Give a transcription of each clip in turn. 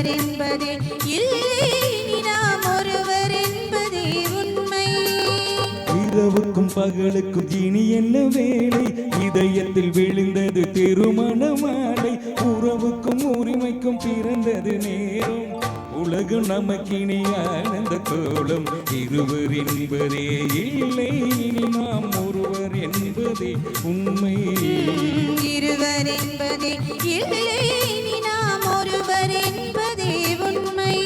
இருவர் என்பதே இல்லை, நாம் ஒருவர் என்பதே உண்மை. இரவுக்கும் பகலுக்கும் இனி என்ன வேலை, இதயத்தில் விழுந்தது திருமண மாலை. உறவுக்கும் உரிமைக்கும் பிறந்தது நேரம், உலகம் நமக்கினி ஆனந்த கோலம். இருவர் என்பதே இல்லை, இனி நாம் ஒருவர் என்பதே உண்மை. இருவர் என்பதே இல்லை, இனி நாம் ஒருவர் என்பதே உண்மை.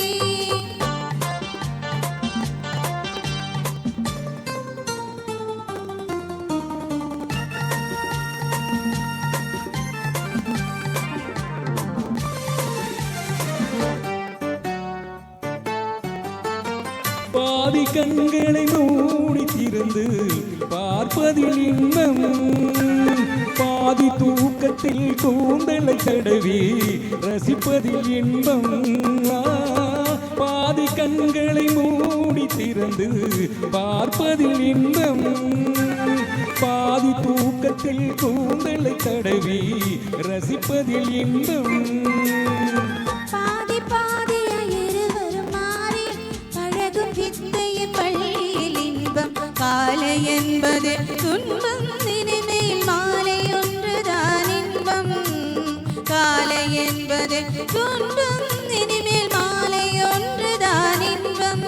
பாதி கண்களை மூடி திறந்து பார்ப்பதில் இன்பம், பாதி தூக்கத்தில் கூந்தலை தடவி ரசிப்பதில் இன்பம். பாதி கண்களை மூடி திறந்து பார்ப்பதில் இன்பம், பாதி தூக்கத்தில் கூந்தலை தடவி ரசிப்பதில் இன்பம். காலை என்பது துன்பம், இனிமேல் மாலை ஒன்றுதான் இன்பம். காலை என்பது துன்பம், இனிமேல் மாலை ஒன்றுதான் இன்பம்.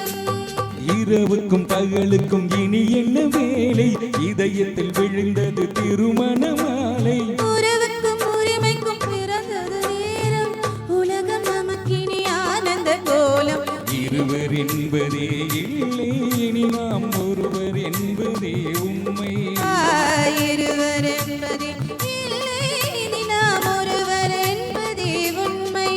இரவுக்கும் பகலுக்கும் இனி என்ன வேலை, இதயத்தில் விழுந்தது திருமண மாலை. உறவுக்கும் உரிமைக்கும் பிறந்தது நேரம், உலகம் நமக்கினி ஆனந்த கோலம். இருவர் என்பதே இல்லை, இனி நாம் ஒருவர் என்பதே உண்மை. இருவர் என்பதே இல்லை, இனி நாம் ஒருவர் என்பதே உண்மை.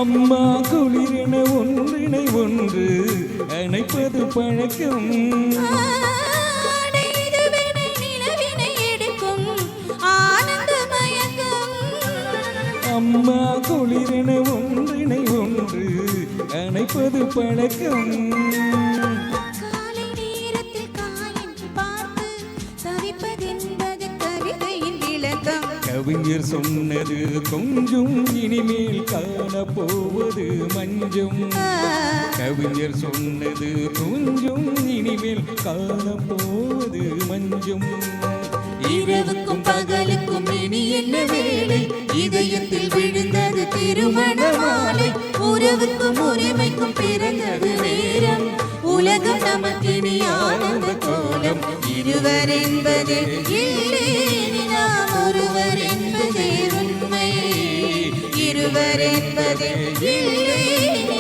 அம்மா குளிரென ஒன்றினை ஒன்று அணைப்பது பழக்கம், அம்மா குளிரென ஒன்றினை ஒன்று அணைப்பது பழக்கம். கவிஞர் சொன்னது கொஞ்சம், இனிமேல் காணப்போவது மஞ்சம். கவிஞர் சொன்னது கொஞ்சம், இனிமேல் காணப்போவது மஞ்சம். இரவுக்கும் பகலுக்கும் இனி என்ன வேலை, இதயத்தில் விழுந்தது திருமண மாலை. உறவுக்கும் உரிமைக்கும் பிறந்தது நேரம், உலகம் நமக்கினி ஆனந்த கோலம். இருவர் என்பதே இல்லை, நாம் ஒருவர் என்பதே உண்மை. இருவர் என்பதே இல்லை,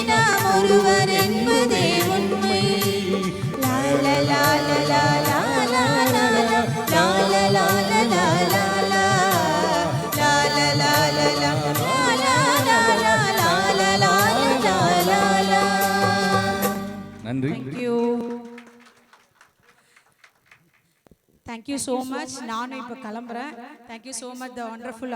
நாம் ஒருவர் என்பதே உண்மை. லா லா லா லா லா லா லா லா லா லா லா லா லா. நன்றி. Thank you so much. நானும் இப்போ கிளம்புறேன். Thank you so much, the wonderful